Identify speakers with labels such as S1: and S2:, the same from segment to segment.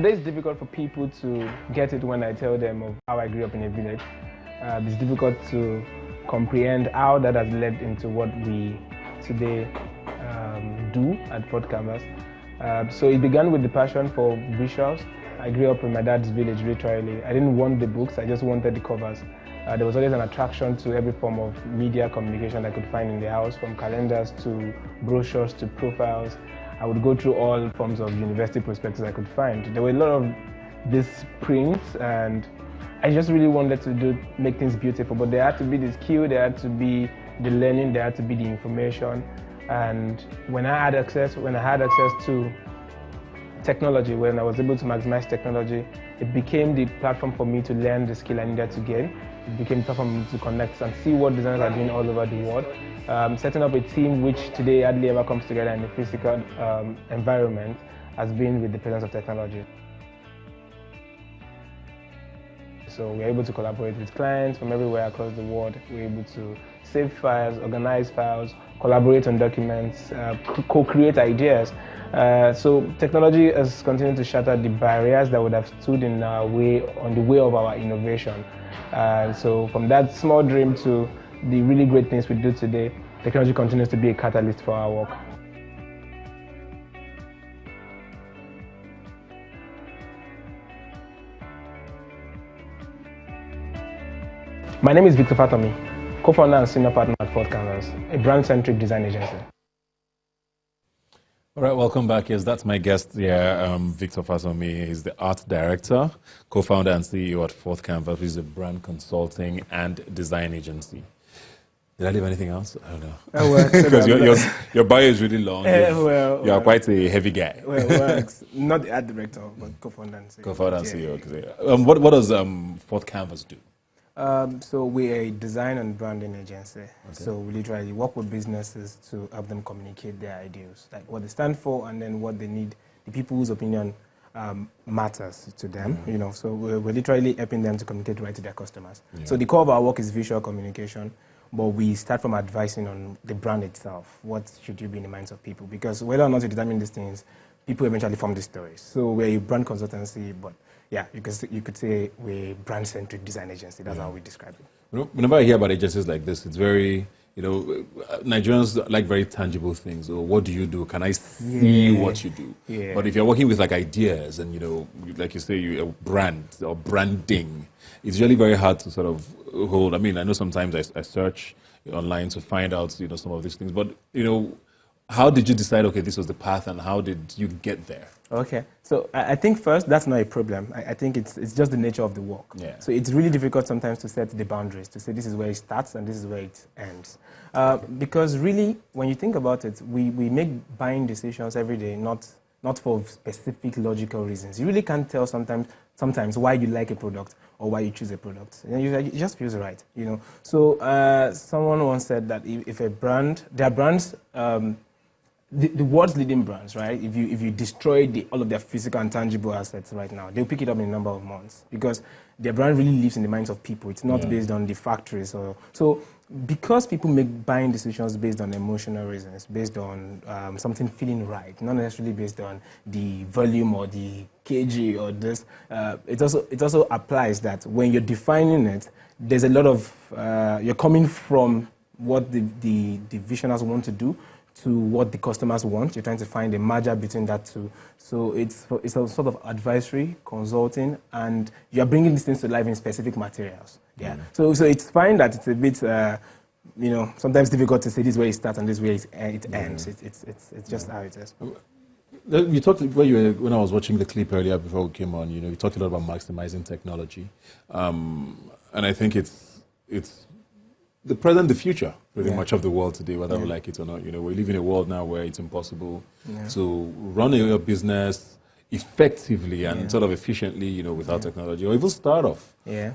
S1: Today it's difficult for people to get it when I tell them of how I grew up in a village. It's difficult to comprehend how that has led into what we today do at Fort Canvas. So it began with the passion for visuals. I grew up in my dad's village, literally. I didn't want the books, I just wanted the covers. There was always an attraction to every form of media communication I could find in the house, from calendars to brochures to profiles. I would go through all forms of university prospectus I could find. There were a lot of these prints, and I just really wanted to make things beautiful, but there had to be the skill, there had to be the learning, there had to be the information. And when I had access to technology, when I was able to maximize technology, it became the platform for me to learn the skill I needed to gain. It became a platform for me to connect and see what designers are doing all over the world. Setting up a team which today hardly ever comes together in a physical environment has been with the presence of technology. So we're able to collaborate with clients from everywhere across the world. We're able to save files, organize files, collaborate on documents, co-create ideas. So technology has continued to shatter the barriers that would have stood in our way, on the way of our innovation. So from that small dream to the really great things we do today, technology continues to be a catalyst for our work. My name is Victor Fatomi, co-founder and senior partner at Fort Canvas, a brand-centric design agency.
S2: All right, welcome back. Yes, that's my guest here, Victor Fatomi. He's the art director, co-founder and CEO at Fort Canvas, which is a brand consulting and design agency. Did I leave anything else? I don't know. Because your bio is really long. You are quite a heavy guy.
S1: Not the art director, but co-founder and CEO.
S2: Co-founder and CEO. Okay. What does Fort Canvas do?
S1: So we're a design and branding agency. Okay. So we literally work with businesses to help them communicate their ideals, like what they stand for and then what they need, the people whose opinion matters to them. You know, so we're literally helping them to communicate right to their customers. Yeah. So the core of our work is visual communication, but we start from advising on the brand itself. What should you be in the minds of people? Because whether or not you determine these things, people eventually form these stories. So we're a brand consultancy, but yeah, you could say we're a brand-centric design agency. That's how we describe it.
S2: Whenever I hear about agencies like this, it's very, Nigerians like very tangible things. Or what do you do? Can I see what you do? Yeah. But if you're working with like ideas and, like you say, you're a brand or branding, it's really very hard to sort of hold. I mean, I know sometimes I search online to find out, some of these things. But, how did you decide, okay, this was the path, and how did you get there?
S1: Okay, so I think first, that's not a problem. I think it's just the nature of the work.
S2: Yeah.
S1: So it's really difficult sometimes to set the boundaries, to say this is where it starts and this is where it ends. Because really, when you think about it, we make buying decisions every day, not for specific logical reasons. You really can't tell sometimes why you like a product or why you choose a product. It just feels right, So someone once said that if a brand, there are brands, the world's leading brands, right? If you destroy all of their physical and tangible assets right now, they'll pick it up in a number of months because their brand really lives in the minds of people. It's not based on the factories. So because people make buying decisions based on emotional reasons, based on something feeling right, not necessarily based on the volume or the kg or this, it also applies that when you're defining it, there's a lot of, you're coming from what the visionaries want to do to what the customers want. You're trying to find a merger between that two. So it's a sort of advisory, consulting, and you're bringing these things to life in specific materials. Yeah. So it's fine that it's a bit, sometimes difficult to say this is where it starts and this is where it ends. It's just how it is.
S2: You talked when I was watching the clip earlier before we came on. You talked a lot about maximizing technology, and I think it's the present, the future, pretty much of the world today, whether we like it or not. We live in a world now where it's impossible to run your business effectively and sort of efficiently, without technology, or even start off.
S1: Yeah.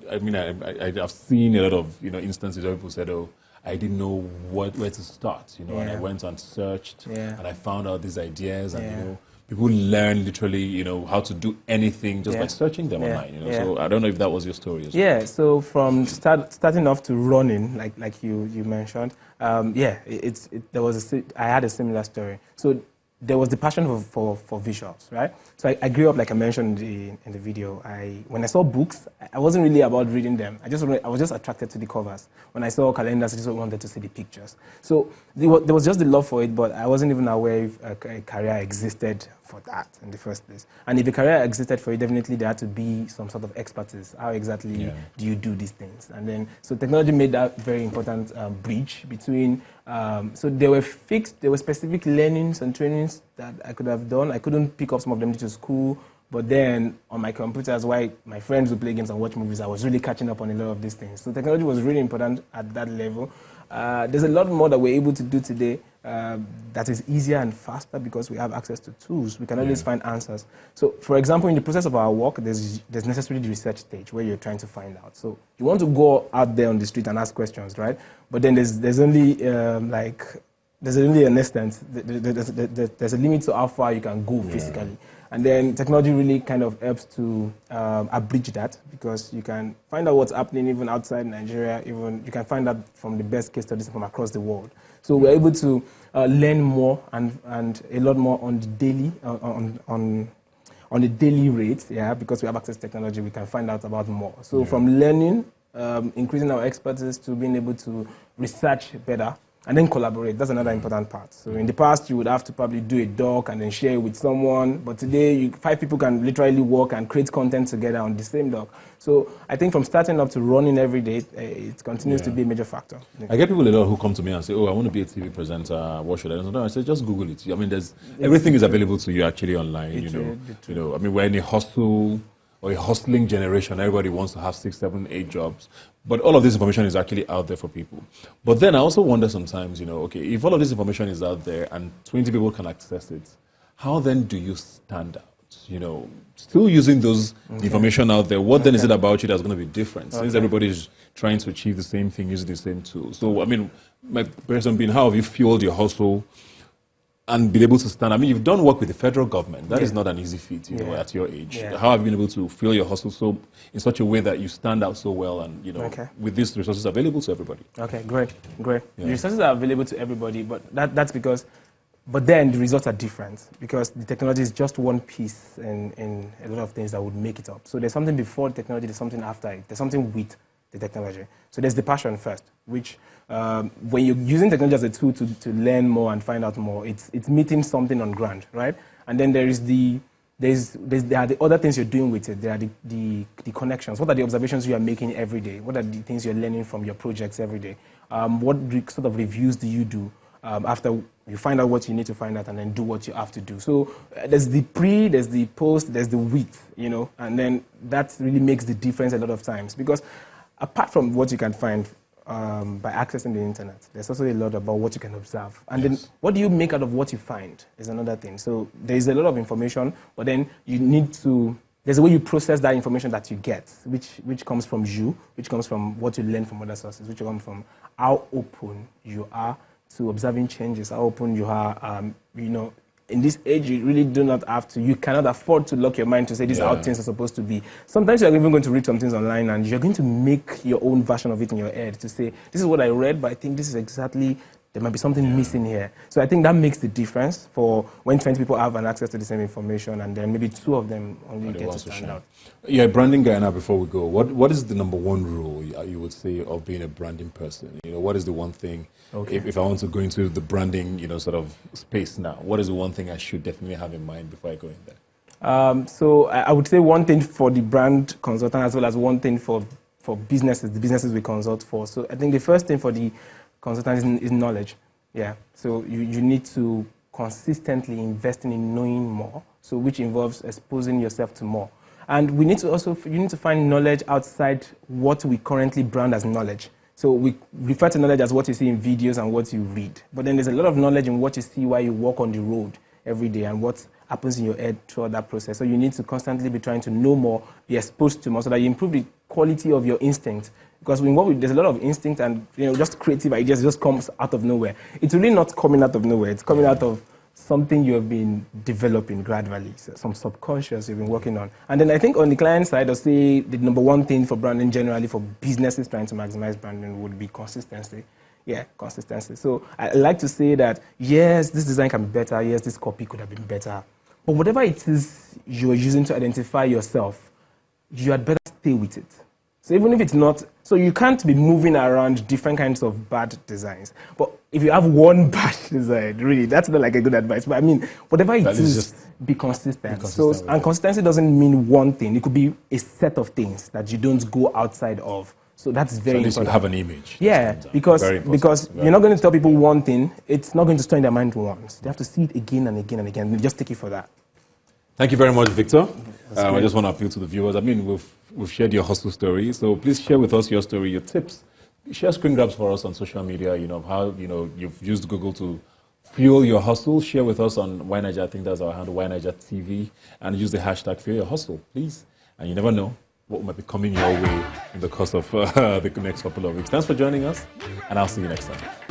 S2: I've seen a lot of instances where people said, "Oh, I didn't know where to start," and I went and searched, and I found out these ideas, and people learn literally, how to do anything just by searching them online. So I don't know if that was your story as well.
S1: Yeah. So from starting off to running, like you mentioned, I had a similar story. So there was the passion for visuals, right? So I grew up, like I mentioned in the video. When I saw books, I wasn't really about reading them. I was just attracted to the covers. When I saw calendars, I just wanted to see the pictures. So there was just the love for it, but I wasn't even aware if a career existed for that in the first place. And if a career existed for it, definitely there had to be some sort of expertise. How exactly do you do these things? And then, so technology made that very important bridge between, so there were specific learnings and trainings that I could have done. I couldn't pick up some of them due to school, but then on my computers, while my friends would play games and watch movies, I was really catching up on a lot of these things. So technology was really important at that level. There's a lot more that we're able to do today that is easier and faster because we have access to tools. We can always find answers. So, for example, in the process of our work, there's necessarily the research stage where you're trying to find out. So you want to go out there on the street and ask questions, right? But then there's only there's only an extent. There's a limit to how far you can go physically. And then technology really kind of helps to abridge that because you can find out what's happening even outside Nigeria. Even you can find out from the best case studies from across the world. So we're able to learn more and a lot more on the daily on the daily rate. Yeah, because we have access to technology, we can find out about more. So from learning, increasing our expertise to being able to research better. And then collaborate. That's another important part. So in the past, you would have to probably do a doc and then share it with someone. But today, 5 people can literally work and create content together on the same doc. So I think from starting up to running every day, it continues to be a major factor.
S2: I get people a lot who come to me and say, oh, I want to be a TV presenter. What should I do? I say, just Google it. I mean, everything is available to you actually online. You know, I mean, we're in a hustle or a hustling generation. Everybody wants to have 6, 7, 8 jobs. But all of this information is actually out there for people. But then I also wonder sometimes, okay, if all of this information is out there and 20 people can access it, how then do you stand out? Still using those information out there, what then is it about you that's going to be different? Since everybody is trying to achieve the same thing using the same tool. So, I mean, my question being, how have you fueled your hustle and be able to stand? I mean, you've done work with the federal government. That is not an easy feat, at your age. How have you been able to fuel your hustle in such a way that you stand out so well and, with these resources available to everybody? Okay, great.
S1: The resources are available to everybody, but that's because, but then the results are different because the technology is just one piece in a lot of things that would make it up. So there's something before the technology, there's something after it, there's something with the technology. So there's the passion first, which when you're using technology as a tool to learn more and find out more, it's meeting something on ground, right? And then there are the other things you're doing with it. There are the connections. What are the observations you are making every day? What are the things you're learning from your projects every day? What sort of reviews do you do after you find out what you need to find out and then do what you have to do? So there's the pre, there's the post, there's the with, and then that really makes the difference a lot of times because apart from what you can find by accessing the internet, there's also a lot about what you can observe. And then what do you make out of what you find is another thing. So there's a lot of information, but then you need to, there's a way you process that information that you get, which comes from you, which comes from what you learn from other sources, which comes from how open you are to observing changes, how open you are, in this age, you really do not have to, you cannot afford to lock your mind to say these are how things are supposed to be. Sometimes you're even going to read some things online and you're going to make your own version of it in your head to say, this is what I read, but I think this is exactly, there might be something missing here. So I think that makes the difference for when 20 people have an access to the same information and then maybe 2 of them only get to stand out.
S2: Yeah, branding guy, now before we go, what is the number 1 rule you would say of being a branding person? What is the one thing, if I want to go into the branding, sort of space now, what is the one thing I should definitely have in mind before I go in there?
S1: So I would say one thing for the brand consultant as well as one thing for businesses, the businesses we consult for. So I think the first thing for the consultant is knowledge. Yeah. So you need to consistently invest in knowing more, so which involves exposing yourself to more. And we need to also, you need to find knowledge outside what we currently brand as knowledge. So we refer to knowledge as what you see in videos and what you read. But then there's a lot of knowledge in what you see while you walk on the road every day and what happens in your head throughout that process. So you need to constantly be trying to know more, be exposed to more so that you improve the quality of your instinct. Because there's a lot of instinct and just creative ideas just comes out of nowhere. It's really not coming out of nowhere. It's coming out of something you have been developing gradually, so some subconscious you've been working on. And then I think on the client side, I'll say the number 1 thing for branding generally for businesses trying to maximize branding would be consistency. Yeah, consistency. So I like to say that, yes, this design can be better. Yes, this copy could have been better. But whatever it is you're using to identify yourself, you had better stay with it. So even if it's not, so you can't be moving around different kinds of bad designs. But if you have one bad design, really, that's not like a good advice. But I mean, whatever it is, just be consistent. So, and consistency doesn't mean one thing. It could be a set of things that you don't go outside of. So that's very important.
S2: So at least you have an image.
S1: Yeah, because you're not going to tell people one thing. It's not going to store in their mind once. They have to see it again and again and again. And just take it for that.
S2: Thank you very much, Victor. I just want to appeal to the viewers. I mean, we've shared your hustle story, so please share with us your story, your tips. Share screen grabs for us on social media, how, you've used Google to fuel your hustle. Share with us on YNiger, I think that's our handle, YNiger TV, and use the hashtag fuel your hustle, please. And you never know what might be coming your way in the course of the next couple of weeks. Thanks for joining us, and I'll see you next time.